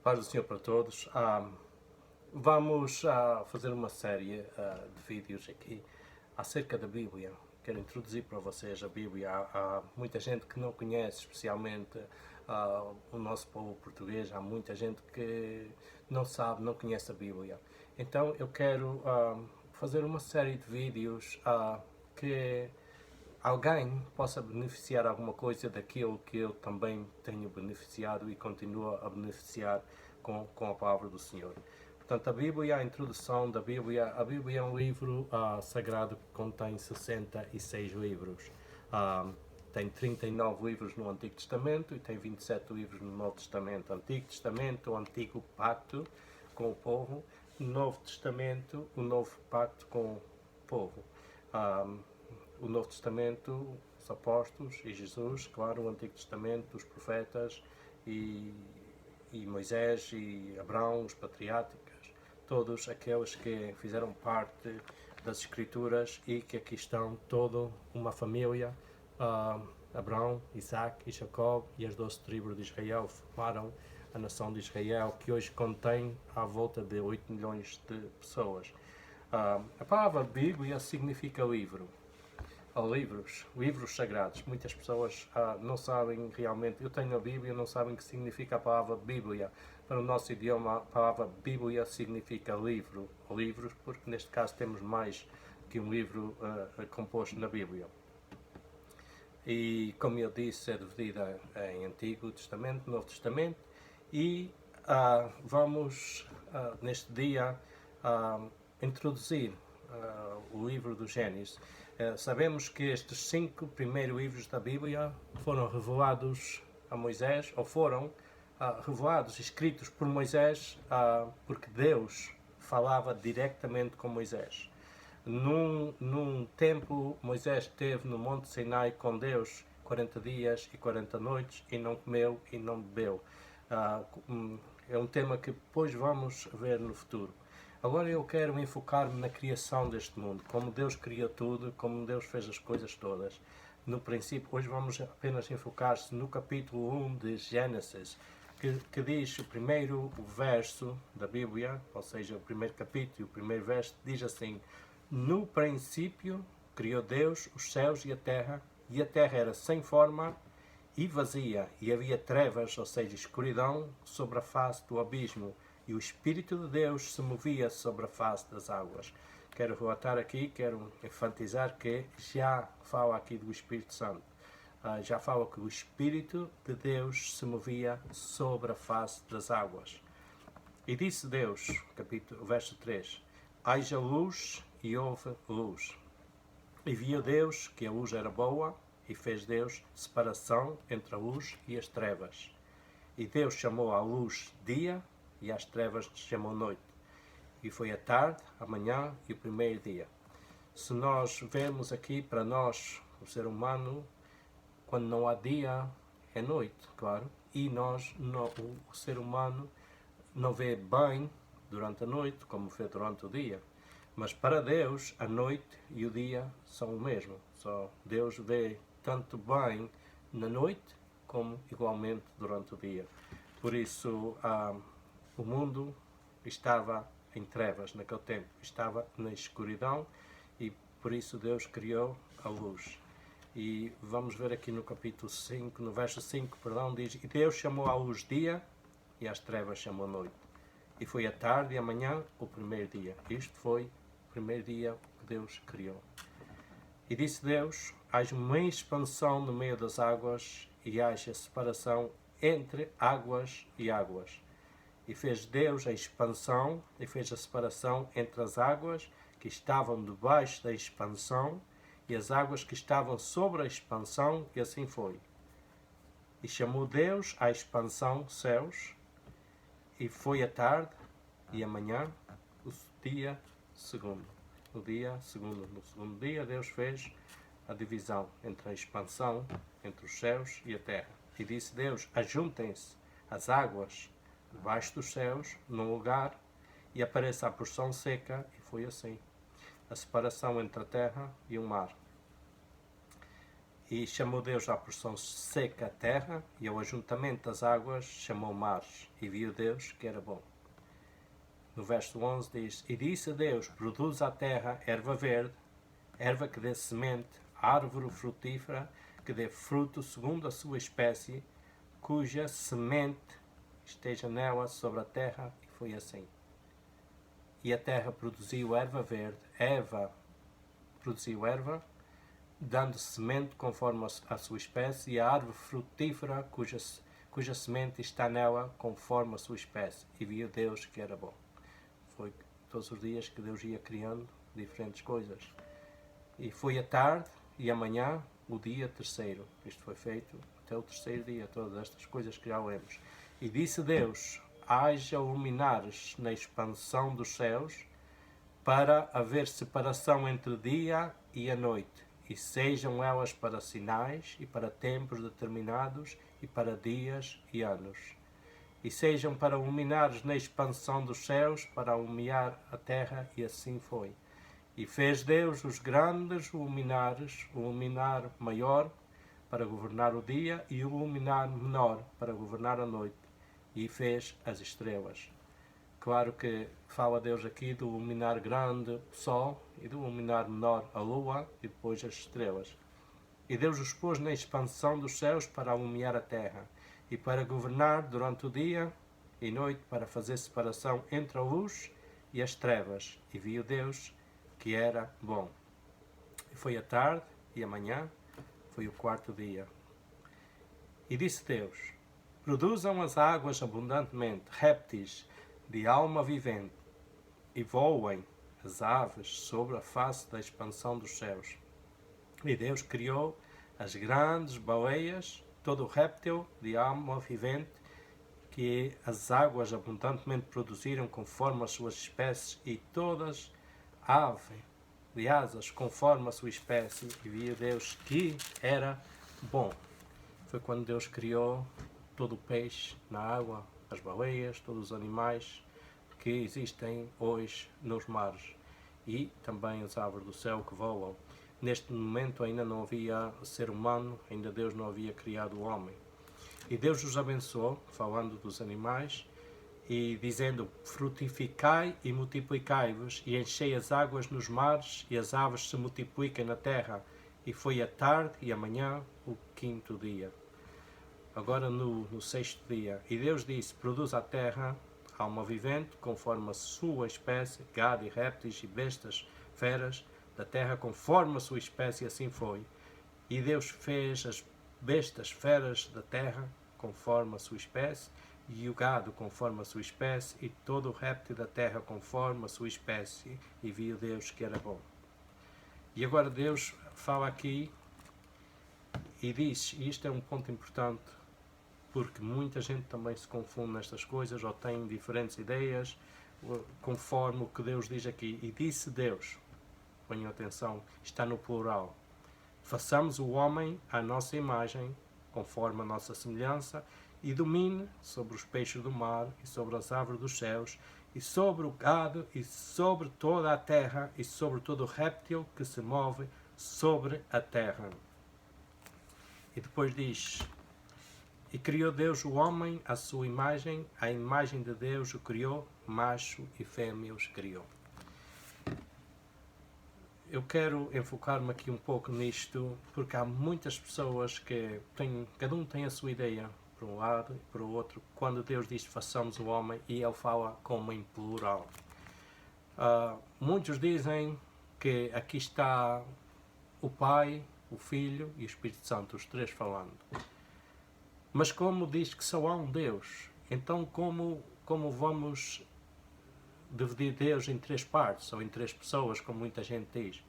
Paz do Senhor para todos. Vamos fazer uma série de vídeos aqui acerca da Bíblia. Quero introduzir para vocês a Bíblia. Há muita gente que não conhece, especialmente o nosso povo português. Há muita gente que não sabe, não conhece a Bíblia. Então eu quero fazer uma série de vídeos que alguém possa beneficiar alguma coisa daquilo que eu também tenho beneficiado e continuo a beneficiar com a palavra do Senhor. Portanto, a Bíblia, a introdução da Bíblia, a Bíblia é um livro sagrado que contém 66 livros. Tem 39 livros no Antigo Testamento e tem 27 livros no Novo Testamento. Antigo Testamento, o Antigo Pacto com o povo, Novo Testamento, o Novo Pacto com o povo. O Novo Testamento, os apóstolos e Jesus, claro, o Antigo Testamento, os profetas e Moisés e Abraão, os patriáticos, todos aqueles que fizeram parte das Escrituras e que aqui estão toda uma família, Abraão, Isaac e Jacó e as 12 tribos de Israel formaram a nação de Israel, que hoje contém à volta de 8 milhões de pessoas. A palavra Bíblia significa livro. Livros sagrados. Muitas pessoas não sabem realmente, eu tenho a Bíblia, não sabem o que significa a palavra Bíblia. Para o nosso idioma, a palavra Bíblia significa livro, livros, porque neste caso temos mais que um livro composto na Bíblia. E, como eu disse, é dividida em Antigo Testamento, Novo Testamento, e vamos, neste dia, introduzir o livro do Gênesis. Sabemos que estes 5 primeiros livros da Bíblia foram revelados a Moisés, ou foram revelados, escritos por Moisés, porque Deus falava diretamente com Moisés. Num tempo, Moisés esteve no Monte Sinai com Deus 40 dias e 40 noites e não comeu e não bebeu. É um tema que depois vamos ver no futuro. Agora eu quero enfocar-me na criação deste mundo, como Deus criou tudo, como Deus fez as coisas todas. No princípio, hoje vamos apenas enfocar-se no capítulo 1 de Gênesis, que diz o primeiro verso da Bíblia, ou seja, o primeiro capítulo e o primeiro verso, diz assim: no princípio criou Deus os céus e a terra era sem forma e vazia, e havia trevas, ou seja, escuridão, sobre a face do abismo, e o Espírito de Deus se movia sobre a face das águas. Quero relatar aqui, quero enfatizar que já fala aqui do Espírito Santo. Já fala que o Espírito de Deus se movia sobre a face das águas. E disse Deus, verso 3, haja luz e houve luz. E viu Deus que a luz era boa, e fez Deus separação entre a luz e as trevas. E Deus chamou a luz dia, e às trevas chamou noite. E foi a tarde, a manhã e o primeiro dia. Se nós vemos aqui, para nós, o ser humano, quando não há dia, é noite, claro. E o ser humano não vê bem durante a noite, como vê durante o dia. Mas para Deus, a noite e o dia são o mesmo. Só Deus vê tanto bem na noite, como igualmente durante o dia. Por isso, o mundo estava em trevas naquele tempo, estava na escuridão, e por isso Deus criou a luz. E vamos ver aqui no capítulo 5, no verso 5, diz: e Deus chamou a luz dia, e às trevas chamou noite. E foi a tarde e a manhã o primeiro dia. Isto foi o primeiro dia que Deus criou. E disse Deus: haja uma expansão no meio das águas, e haja separação entre águas e águas. E fez Deus a expansão, e fez a separação entre as águas que estavam debaixo da expansão e as águas que estavam sobre a expansão, e assim foi. E chamou Deus à expansão céus, e foi a tarde e a manhã, o dia segundo. No segundo dia, Deus fez a divisão entre a expansão, entre os céus e a terra. E disse Deus: ajuntem-se as águas debaixo dos céus, num lugar, e apareça a porção seca, e foi assim. A separação entre a terra e o mar. E chamou Deus à porção seca a terra, e ao ajuntamento das águas chamou mares, e viu Deus que era bom. No verso 11 diz: E disse Deus, produz a terra erva verde, erva que dê semente, árvore frutífera, que dê fruto segundo a sua espécie, cuja semente esteja nela sobre a terra, e foi assim. E a terra produziu erva verde, Eva produziu erva, dando semente conforme a sua espécie, e a árvore frutífera, cuja semente está nela conforme a sua espécie. E viu Deus que era bom. Foi todos os dias que Deus ia criando diferentes coisas. E foi a tarde e a manhã, o dia terceiro. Isto foi feito até o terceiro dia, todas estas coisas que já lemos. E disse Deus, haja luminares na expansão dos céus, para haver separação entre dia e a noite, e sejam elas para sinais e para tempos determinados e para dias e anos. E sejam para luminares na expansão dos céus, para alumiar a terra, e assim foi. E fez Deus os grandes luminares, o luminar maior para governar o dia e o luminar menor para governar a noite. E fez as estrelas. Claro que fala Deus aqui do luminar grande, o sol, e do luminar menor, a lua, e depois as estrelas. E Deus os pôs na expansão dos céus para alumiar a terra, e para governar durante o dia e noite, para fazer separação entre a luz e as trevas. E viu Deus que era bom. E foi a tarde e a manhã, foi o quarto dia. E disse Deus, produzam as águas abundantemente, répteis de alma vivente, e voem as aves sobre a face da expansão dos céus. E Deus criou as grandes baleias, todo o réptil de alma vivente, que as águas abundantemente produziram conforme as suas espécies, e todas aves de asas conforme a sua espécie, e viu Deus que era bom. Foi quando Deus criou todo o peixe na água, as baleias, todos os animais que existem hoje nos mares, e também as aves do céu que voam. Neste momento ainda não havia ser humano, ainda Deus não havia criado o homem. E Deus os abençoou, falando dos animais, e dizendo, frutificai e multiplicai-vos, e enchei as águas nos mares, e as aves se multipliquem na terra. E foi a tarde e a manhã, o quinto dia. Agora no sexto dia. E Deus disse, produz a terra alma vivente, conforme a sua espécie, gado e répteis e bestas, feras da terra, conforme a sua espécie, assim foi. E Deus fez as bestas, feras da terra, conforme a sua espécie, e o gado conforme a sua espécie, e todo o réptil da terra conforme a sua espécie, e viu Deus que era bom. E agora Deus fala aqui e diz, e isto é um ponto importante, porque muita gente também se confunde nestas coisas, ou tem diferentes ideias, conforme o que Deus diz aqui. E disse Deus, ponham atenção, está no plural, façamos o homem à nossa imagem, conforme a nossa semelhança, e domine sobre os peixes do mar, e sobre as aves dos céus, e sobre o gado, e sobre toda a terra, e sobre todo o réptil que se move sobre a terra. E depois diz, e criou Deus o homem à sua imagem, a imagem de Deus o criou, macho e fêmea os criou. Eu quero enfocar-me aqui um pouco nisto, porque há muitas pessoas que cada um tem a sua ideia, por um lado e por outro, quando Deus diz façamos o homem, e Ele fala como em plural. Muitos dizem que aqui está o Pai, o Filho e o Espírito Santo, os três falando. Mas como diz que só há um Deus, então como vamos dividir Deus em três partes, ou em três pessoas, como muita gente diz?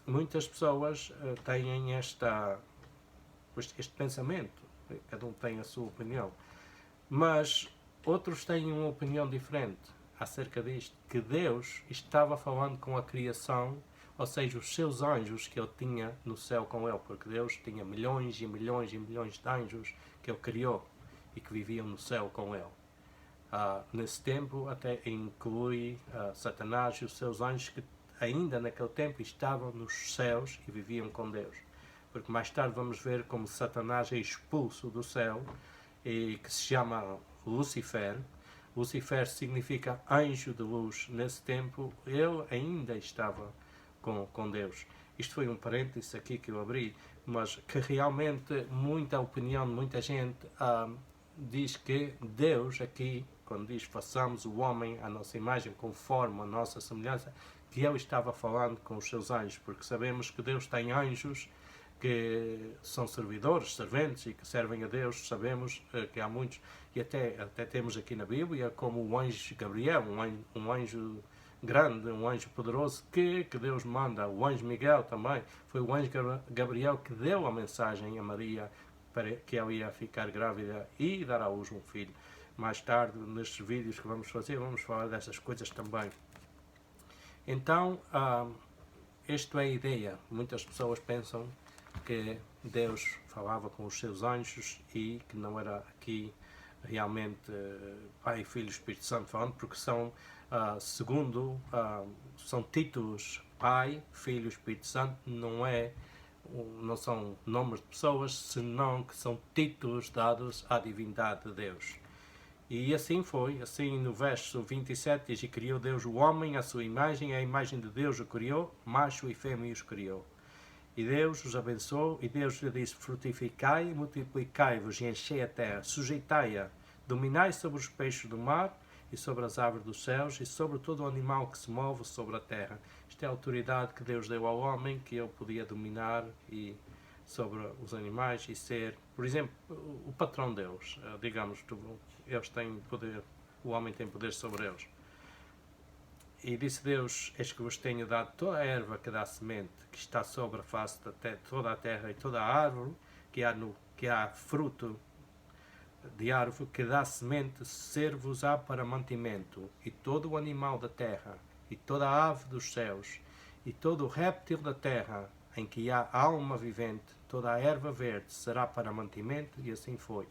Muitas pessoas têm este pensamento, cada um tem a sua opinião, mas outros têm uma opinião diferente acerca disto, que Deus estava falando com a criação, ou seja, os seus anjos que Ele tinha no céu com Ele, porque Deus tinha milhões e milhões e milhões de anjos que Ele criou e que viviam no céu com Ele. Nesse tempo até inclui Satanás e os seus anjos, que ainda naquele tempo estavam nos céus e viviam com Deus. Porque mais tarde vamos ver como Satanás é expulso do céu, e que se chama Lucifer. Lucifer significa anjo de luz. Nesse tempo ele ainda estava com Deus. Isto foi um parênteses aqui que eu abri, mas que realmente muita opinião, muita gente diz que Deus aqui, quando diz façamos o homem à nossa imagem, conforme a nossa semelhança, que ele estava falando com os seus anjos, porque sabemos que Deus tem anjos que são servidores, serventes e que servem a Deus. Sabemos que há muitos, e até temos aqui na Bíblia, como o anjo Gabriel, um anjo grande, um anjo poderoso que Deus manda. O anjo Miguel também, foi o anjo Gabriel que deu a mensagem a Maria para que ela ia ficar grávida e dar à luz um filho. Mais tarde, nestes vídeos que vamos fazer, vamos falar dessas coisas também. Então, esta é a ideia. Muitas pessoas pensam que Deus falava com os seus anjos e que não era aqui realmente Pai, Filho e Espírito Santo falando, porque são, são títulos Pai, Filho e Espírito Santo, não são nomes de pessoas, senão que são títulos dados à divindade de Deus. E assim foi, assim no verso 27 diz: e criou Deus o homem à sua imagem, a imagem de Deus o criou, macho e fêmea os criou. E Deus os abençoou, e Deus lhe disse: frutificai e multiplicai-vos e enchei a terra, sujeitai-a, dominai sobre os peixes do mar e sobre as aves dos céus e sobre todo o animal que se move sobre a terra. Esta é a autoridade que Deus deu ao homem, que ele podia dominar e sobre os animais e ser, por exemplo, o patrão deles. Digamos, eles têm poder, o homem tem poder sobre eles. E disse Deus: eis que vos tenho dado toda a erva que dá semente, que está sobre a face da terra, toda a terra e toda a árvore que há fruto de árvore que dá semente, ser-vos-á para mantimento, e todo o animal da terra, e toda a ave dos céus, e todo o réptil da terra, em que há alma vivente, toda a erva verde será para mantimento, e assim foi.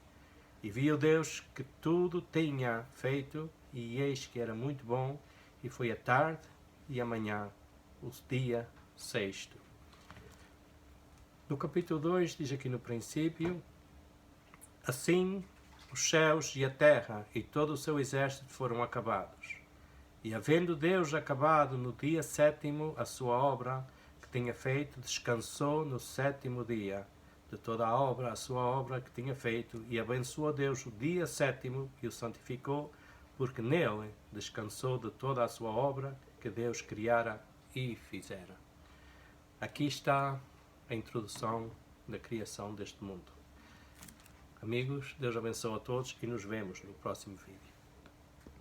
E viu Deus que tudo tinha feito, e eis que era muito bom. E foi a tarde e a manhã, o dia sexto. No capítulo 2 diz aqui no princípio: assim os céus e a terra e todo o seu exército foram acabados. E havendo Deus acabado no dia sétimo a sua obra que tinha feito, descansou no sétimo dia de toda a obra, a sua obra que tinha feito, e abençoou Deus o dia sétimo e o santificou, porque nele descansou de toda a sua obra que Deus criara e fizera. Aqui está a introdução da criação deste mundo. Amigos, Deus abençoe a todos e nos vemos no próximo vídeo.